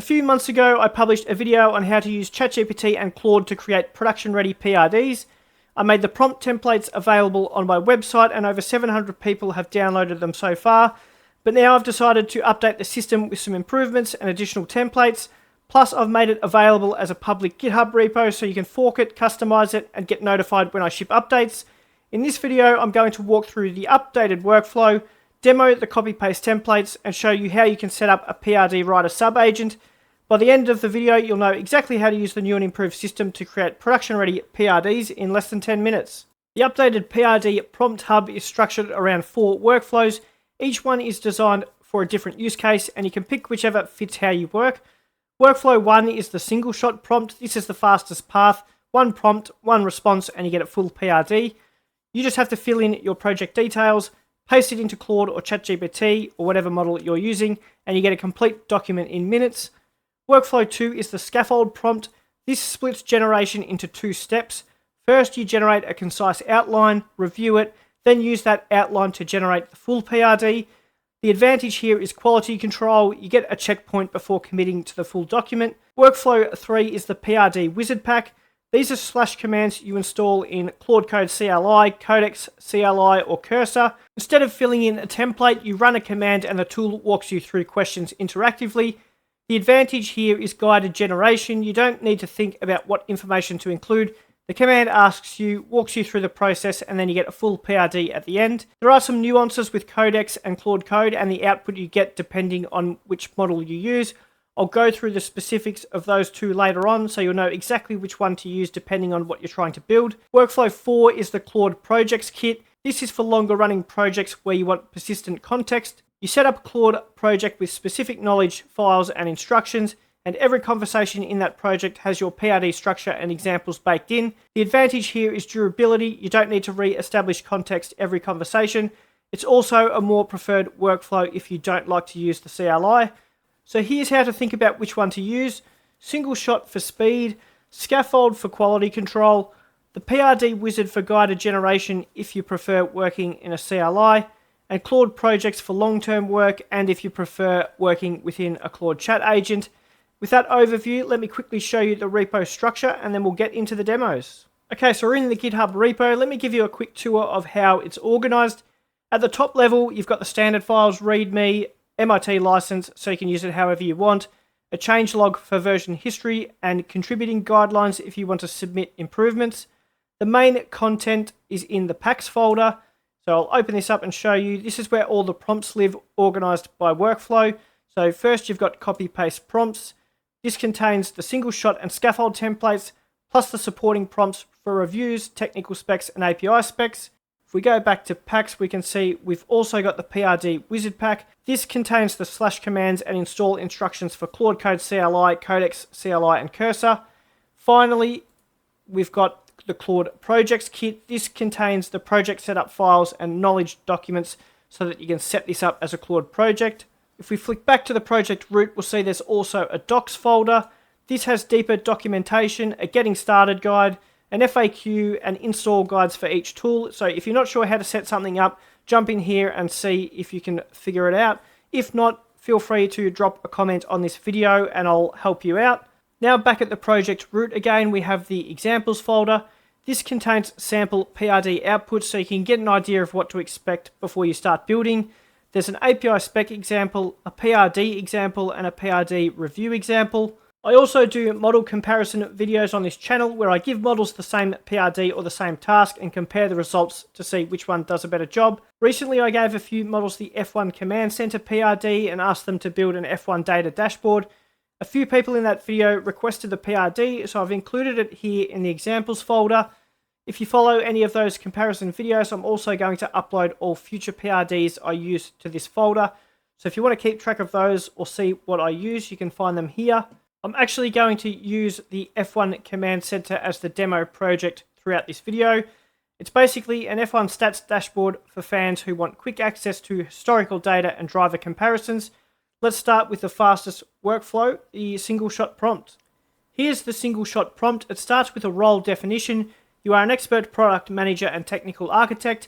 few months ago, I published a video on how to use ChatGPT and Claude to create production-ready PRDs. I made the prompt templates available on my website and over 700 people have downloaded them so far. But now I've decided to update the system with some improvements and additional templates. Plus, I've made it available as a public GitHub repo so you can fork it, customize it, and get notified when I ship updates. In this video, I'm going to walk through the updated workflow, demo the copy-paste templates, and show you how you can set up a PRD writer sub-agent. By the end of the video, you'll know exactly how to use the new and improved system to create production-ready PRDs in less than 10 minutes. The updated PRD Prompt Hub is structured around 4 workflows. Each one is designed for a different use case, and you can pick whichever fits how you work. Workflow 1 is the single-shot prompt. This is the fastest path. 1 prompt, 1 response, and you get a full PRD. You just have to fill in your project details, paste it into Claude or ChatGPT or whatever model you're using, and you get a complete document in minutes. Workflow 2 is the scaffold prompt. This splits generation into 2 steps. First, you generate a concise outline, review it, then use that outline to generate the full PRD. The advantage here is quality control. You get a checkpoint before committing to the full document. Workflow 3 is the PRD Wizard pack. These are slash commands you install in Claude Code CLI, Codex CLI, or Cursor. Instead of filling in a template, you run a command and the tool walks you through questions interactively. The advantage here is guided generation. You don't need to think about what information to include. The command asks you, walks you through the process, and then you get a full PRD at the end. There are some nuances with Codex and Claude Code and the output you get depending on which model you use. I'll go through the specifics of those two later on, so you'll know exactly which one to use depending on what you're trying to build. Workflow 4 is the Claude Projects kit. This is for longer running projects where you want persistent context. You set up a Claude project with specific knowledge, files, and instructions, and every conversation in that project has your PRD structure and examples baked in. The advantage here is durability. You don't need to re-establish context every conversation. It's also a more preferred workflow if you don't like to use the CLI. So here's how to think about which one to use. Single shot for speed, scaffold for quality control, the PRD Wizard for guided generation if you prefer working in a CLI, and Claude Projects for long-term work and if you prefer working within a Claude chat agent. With that overview, let me quickly show you the repo structure and then we'll get into the demos. Okay, so we're in the GitHub repo. Let me give you a quick tour of how it's organized. At the top level, you've got the standard files, README, MIT license, so you can use it however you want, a changelog for version history, and contributing guidelines if you want to submit improvements. The main content is in the packs folder, so I'll open this up and show you. This is where all the prompts live, organized by workflow. So first you've got copy-paste prompts. This contains the single shot and scaffold templates, plus the supporting prompts for reviews, technical specs, and API specs. If we go back to packs, we can see we've also got the PRD Wizard pack. This contains the slash commands and install instructions for Claude Code CLI, Codex CLI, and Cursor. Finally, we've got the Claude Projects kit. This contains the project setup files and knowledge documents so that you can set this up as a Claude project. If we flick back to the project root, we'll see there's also a docs folder. This has deeper documentation, a getting started guide, an FAQ, and install guides for each tool. So if you're not sure how to set something up, jump in here and see if you can figure it out. If not, feel free to drop a comment on this video and I'll help you out. Now back at the project root again, we have the examples folder. This contains sample PRD outputs so you can get an idea of what to expect before you start building. There's an API spec example, a PRD example, and a PRD review example. I also do model comparison videos on this channel where I give models the same PRD or the same task and compare the results to see which one does a better job. Recently I gave a few models the F1 Command Center PRD and asked them to build an F1 data dashboard. A few people in that video requested the PRD, so I've included it here in the examples folder. If you follow any of those comparison videos, I'm also going to upload all future PRDs I use to this folder. So if you want to keep track of those or see what I use, you can find them here. I'm actually going to use the F1 Command Center as the demo project throughout this video. It's basically an F1 stats dashboard for fans who want quick access to historical data and driver comparisons. Let's start with the fastest workflow, the single shot prompt. Here's the single shot prompt. It starts with a role definition. You are an expert product manager and technical architect.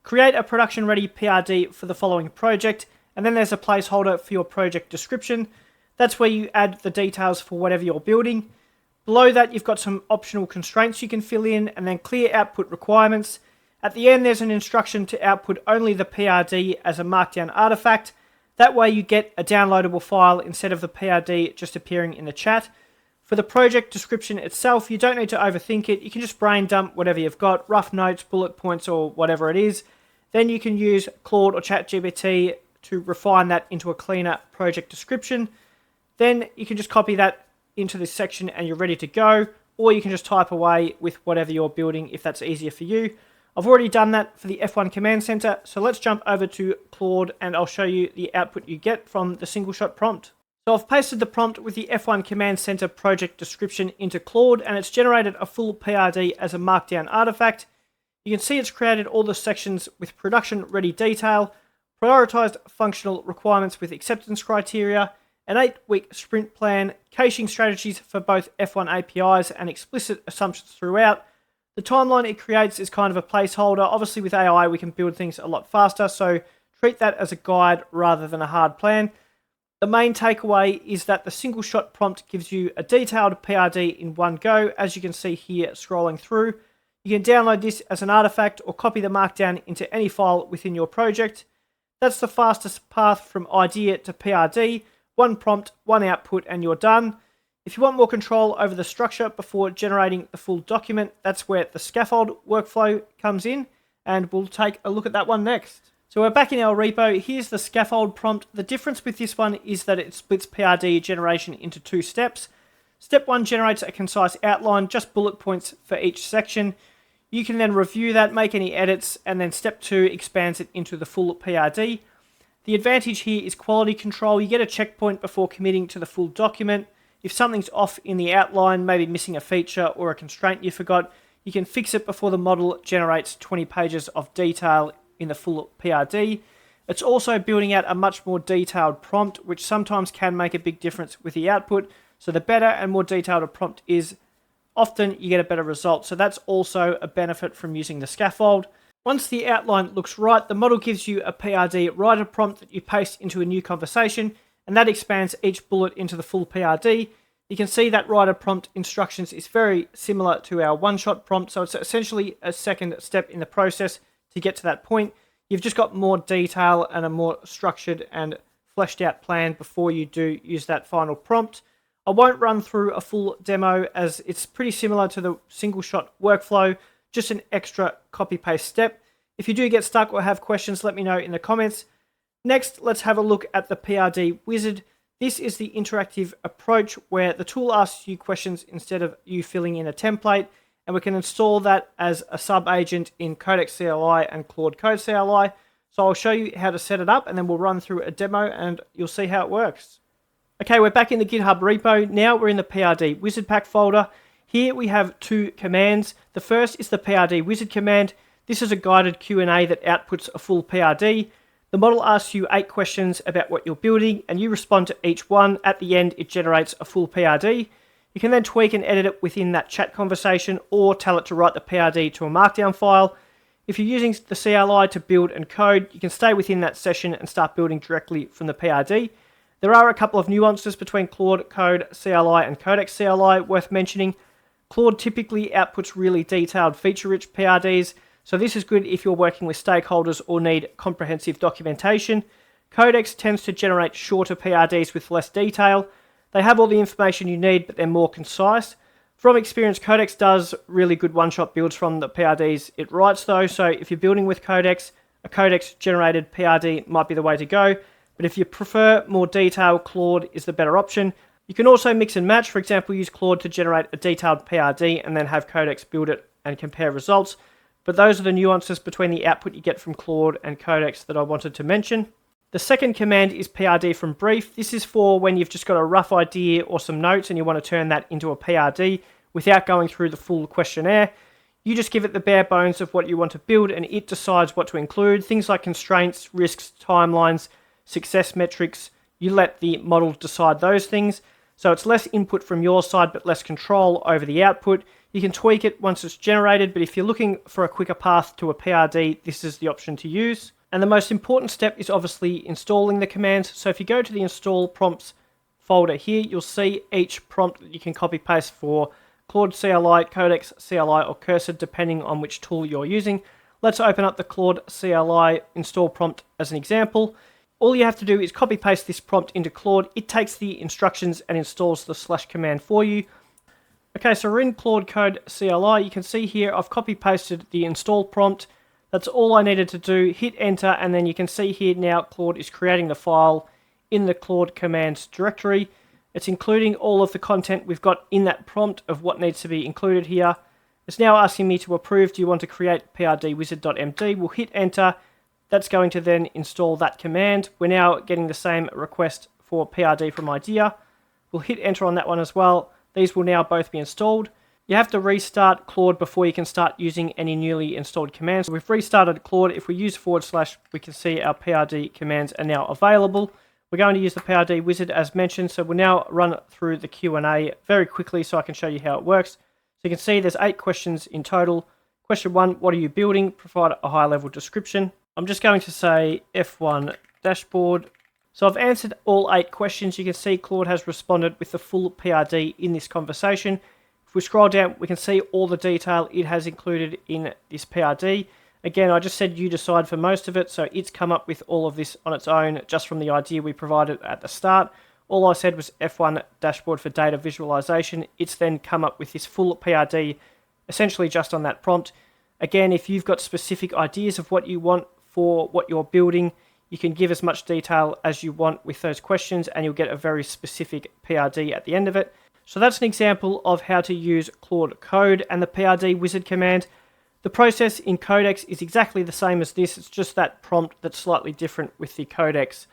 Create a production-ready PRD for the following project, and then there's a placeholder for your project description. That's where you add the details for whatever you're building. Below that, you've got some optional constraints you can fill in, and then clear output requirements. At the end, there's an instruction to output only the PRD as a markdown artifact. That way you get a downloadable file instead of the PRD just appearing in the chat. For the project description itself, you don't need to overthink it. You can just brain dump whatever you've got, rough notes, bullet points, or whatever it is. Then you can use Claude or ChatGPT to refine that into a cleaner project description. Then you can just copy that into this section and you're ready to go. Or you can just type away with whatever you're building if that's easier for you. I've already done that for the F1 Command Center, so let's jump over to Claude and I'll show you the output you get from the single shot prompt. So I've pasted the prompt with the F1 Command Center project description into Claude, and it's generated a full PRD as a markdown artifact. You can see it's created all the sections with production ready detail, prioritized functional requirements with acceptance criteria, an 8-week sprint plan, caching strategies for both F1 APIs and explicit assumptions throughout. The timeline it creates is kind of a placeholder. Obviously with AI we can build things a lot faster, so treat that as a guide rather than a hard plan. The main takeaway is that the single shot prompt gives you a detailed PRD in one go, as you can see here scrolling through. You can download this as an artifact or copy the markdown into any file within your project. That's the fastest path from idea to PRD. One prompt, one output, and you're done. If you want more control over the structure before generating the full document, that's where the scaffold workflow comes in, and we'll take a look at that one next. So we're back in our repo. Here's the scaffold prompt. The difference with this one is that it splits PRD generation into 2 steps. Step 1 generates a concise outline, just bullet points for each section. You can then review that, make any edits, and then step 2 expands it into the full PRD. The advantage here is quality control. You get a checkpoint before committing to the full document. If something's off in the outline, maybe missing a feature or a constraint you forgot, you can fix it before the model generates 20 pages of detail in the full PRD. It's also building out a much more detailed prompt, which sometimes can make a big difference with the output. So the better and more detailed a prompt is, often you get a better result. So that's also a benefit from using the scaffold. Once the outline looks right, the model gives you a PRD writer prompt that you paste into a new conversation, and that expands each bullet into the full PRD. You can see that writer prompt instructions is very similar to our one-shot prompt, so it's essentially a second step in the process to get to that point. You've just got more detail and a more structured and fleshed out plan before you do use that final prompt. I won't run through a full demo as it's pretty similar to the single shot workflow, just an extra copy-paste step. If you do get stuck or have questions, let me know in the comments. Next, let's have a look at the PRD Wizard. This is the interactive approach where the tool asks you questions instead of you filling in a template, and we can install that as a sub-agent in Codex CLI and Claude Code CLI. So I'll show you how to set it up, and then we'll run through a demo and you'll see how it works. Okay, we're back in the GitHub repo. Now we're in the PRD Wizard pack folder. Here we have 2 commands. The first is the PRD Wizard command. This is a guided Q&A that outputs a full PRD. The model asks you 8 questions about what you're building, and you respond to each one. At the end, it generates a full PRD. You can then tweak and edit it within that chat conversation, or tell it to write the PRD to a markdown file. If you're using the CLI to build and code, you can stay within that session and start building directly from the PRD. There are a couple of nuances between Claude Code CLI and Codex CLI worth mentioning. Claude typically outputs really detailed feature-rich PRDs, so this is good if you're working with stakeholders or need comprehensive documentation. Codex tends to generate shorter PRDs with less detail. They have all the information you need, but they're more concise. From experience, Codex does really good one-shot builds from the PRDs it writes though, so if you're building with Codex, a Codex-generated PRD might be the way to go, but if you prefer more detail, Claude is the better option. You can also mix and match. For example, use Claude to generate a detailed PRD and then have Codex build it and compare results. But those are the nuances between the output you get from Claude and Codex that I wanted to mention. The second command is PRD from brief. This is for when you've just got a rough idea or some notes and you want to turn that into a PRD without going through the full questionnaire. You just give it the bare bones of what you want to build and it decides what to include. Things like constraints, risks, timelines, success metrics. You let the model decide those things. So it's less input from your side, but less control over the output. You can tweak it once it's generated, but if you're looking for a quicker path to a PRD, this is the option to use. And the most important step is obviously installing the commands. So if you go to the install prompts folder here, you'll see each prompt that you can copy paste for Claude CLI, Codex CLI, or Cursor, depending on which tool you're using. Let's open up the Claude CLI install prompt as an example. All you have to do is copy paste this prompt into Claude. It takes the instructions and installs the / command for you. Okay, so we're in Claude Code CLI. You can see here I've copy pasted the install prompt. That's all I needed to do. Hit enter, and then you can see here now Claude is creating the file in the Claude commands directory. It's including all of the content we've got in that prompt of what needs to be included here. It's now asking me to approve. Do you want to create PRD Wizard.md? We'll hit enter. That's going to then install that command. We're now getting the same request for PRD from idea. We'll hit enter on that one as well. These will now both be installed. You have to restart Claude before you can start using any newly installed commands. We've restarted Claude. If we use /, we can see our PRD commands are now available. We're going to use the PRD Wizard as mentioned, so we'll now run through the Q&A very quickly so I can show you how it works. So you can see there's 8 questions in total. Question 1, what are you building? Provide a high-level description. I'm just going to say F1 dashboard. So I've answered all 8 questions. You can see Claude has responded with the full PRD in this conversation. If we scroll down, we can see all the detail it has included in this PRD. Again, I just said you decide for most of it, so it's come up with all of this on its own just from the idea we provided at the start. All I said was F1 dashboard for data visualization. It's then come up with this full PRD essentially just on that prompt. Again, if you've got specific ideas of what you want for what you're building, you can give as much detail as you want with those questions and you'll get a very specific PRD at the end of it. So that's an example of how to use Claude Code and the PRD Wizard command. The process in Codex is exactly the same as this. It's just that prompt that's slightly different with the Codex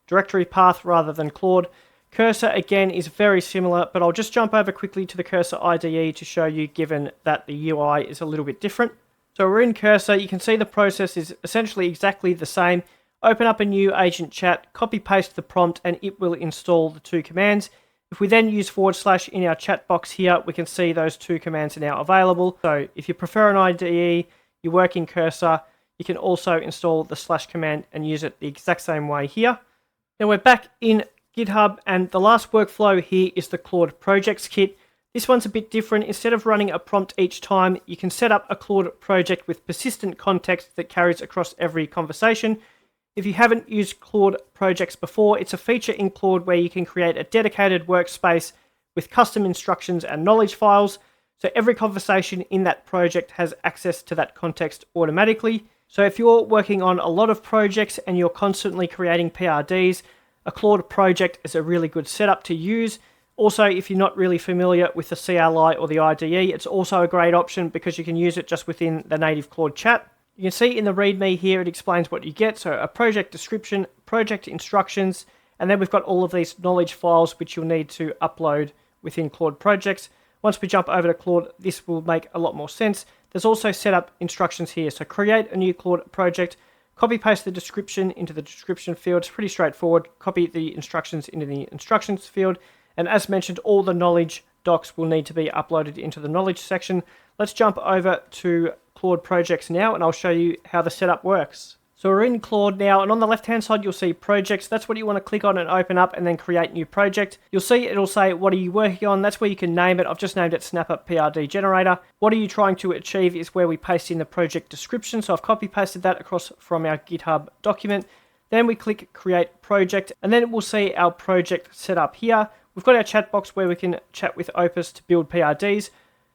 directory path rather than Claude. Cursor, again, is very similar, but I'll just jump over quickly to the Cursor IDE to show you, given that the UI is a little bit different. So we're in Cursor. You can see the process is essentially exactly the same. Open up a new agent chat, copy paste the prompt, and it will install the 2 commands. If we then use / in our chat box here, we can see those 2 commands are now available. So if you prefer an IDE, you work in Cursor, you can also install the / command and use it the exact same way here. Now we're back in GitHub, and the last workflow here is the Claude Projects kit. This one's a bit different. Instead of running a prompt each time, you can set up a Claude project with persistent context that carries across every conversation. If you haven't used Claude Projects before, it's a feature in Claude where you can create a dedicated workspace with custom instructions and knowledge files. So every conversation in that project has access to that context automatically. So if you're working on a lot of projects and you're constantly creating PRDs, a Claude project is a really good setup to use. Also, if you're not really familiar with the CLI or the IDE, it's also a great option because you can use it just within the native Claude chat. You can see in the README here, it explains what you get. So a project description, project instructions, and then we've got all of these knowledge files which you'll need to upload within Claude Projects. Once we jump over to Claude, this will make a lot more sense. There's also setup instructions here. So create a new Claude project, copy paste the description into the description field. It's pretty straightforward. Copy the instructions into the instructions field. And as mentioned, all the knowledge docs will need to be uploaded into the knowledge section. Let's jump over to Claude Projects now, and I'll show you how the setup works. So we're in Claude now, and on the left-hand side, you'll see Projects. That's what you want to click on and open up, and then create new project. You'll see it'll say, what are you working on? That's where you can name it. I've just named it SnapUp PRD Generator. What are you trying to achieve is where we paste in the project description. So I've copy-pasted that across from our GitHub document. Then we click Create Project, and then we'll see our project set up here. We've got our chat box where we can chat with Opus to build PRDs.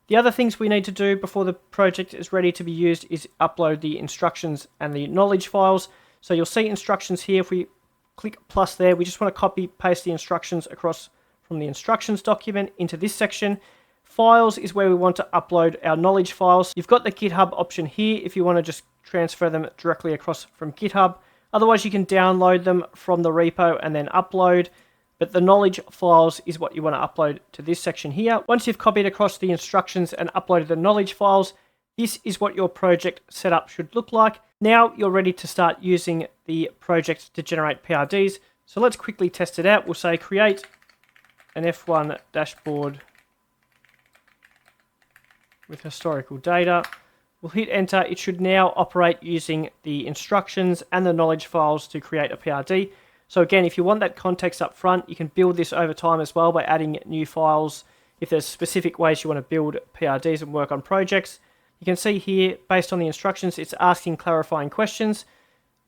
The other things we need to do before the project is ready to be used is upload the instructions and the knowledge files. So you'll see instructions here. If we click plus there, we just want to copy paste the instructions across from the instructions document into this section. Files is where we want to upload our knowledge files. You've got the GitHub option here if you want to just transfer them directly across from GitHub. Otherwise, you can download them from the repo and then upload. But the knowledge files is what you want to upload to this section here. Once you've copied across the instructions and uploaded the knowledge files, this is what your project setup should look like. Now you're ready to start using the project to generate PRDs. So let's quickly test it out. We'll say create an F1 dashboard with historical data. We'll hit enter. It should now operate using the instructions and the knowledge files to create a PRD. So again, if you want that context up front, you can build this over time as well by adding new files. If there's specific ways you want to build PRDs and work on projects, you can see here, based on the instructions, it's asking clarifying questions.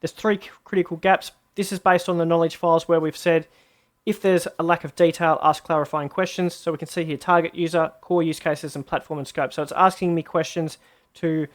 There's 3 critical gaps. This is based on the knowledge files where we've said, if there's a lack of detail, ask clarifying questions. So we can see here, target user, core use cases, and platform and scope. So it's asking me questions to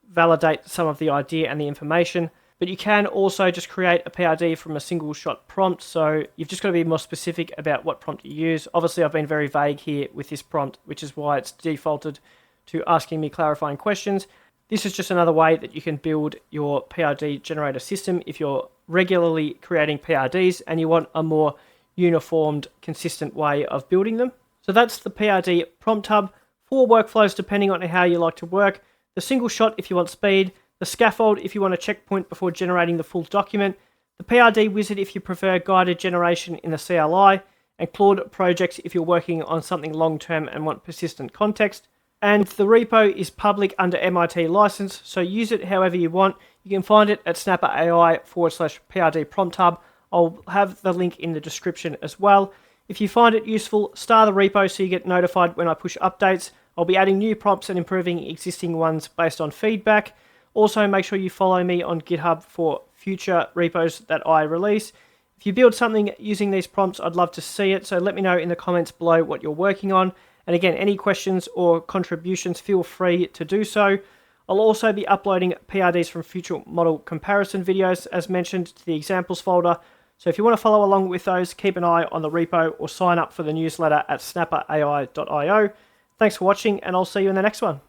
validate some of the idea and the information. But you can also just create a PRD from a single shot prompt. So you've just got to be more specific about what prompt you use. Obviously, I've been very vague here with this prompt, which is why it's defaulted to asking me clarifying questions. This is just another way that you can build your PRD generator system if you're regularly creating PRDs and you want a more uniformed, consistent way of building them. So that's the PRD Prompt Hub. 4 workflows depending on how you like to work. The single shot if you want speed. The Scaffold if you want a checkpoint before generating the full document, the PRD Wizard if you prefer guided generation in the CLI, and Claude Projects if you're working on something long-term and want persistent context. And the repo is public under MIT license, so use it however you want. You can find it at snapper.ai/PRD Prompt Hub. I'll have the link in the description as well. If you find it useful, star the repo so you get notified when I push updates. I'll be adding new prompts and improving existing ones based on feedback. Also, make sure you follow me on GitHub for future repos that I release. If you build something using these prompts, I'd love to see it, so let me know in the comments below what you're working on. And again, any questions or contributions, feel free to do so. I'll also be uploading PRDs from future model comparison videos, as mentioned, to the examples folder. So if you want to follow along with those, keep an eye on the repo or sign up for the newsletter at snapperai.io. Thanks for watching, and I'll see you in the next one.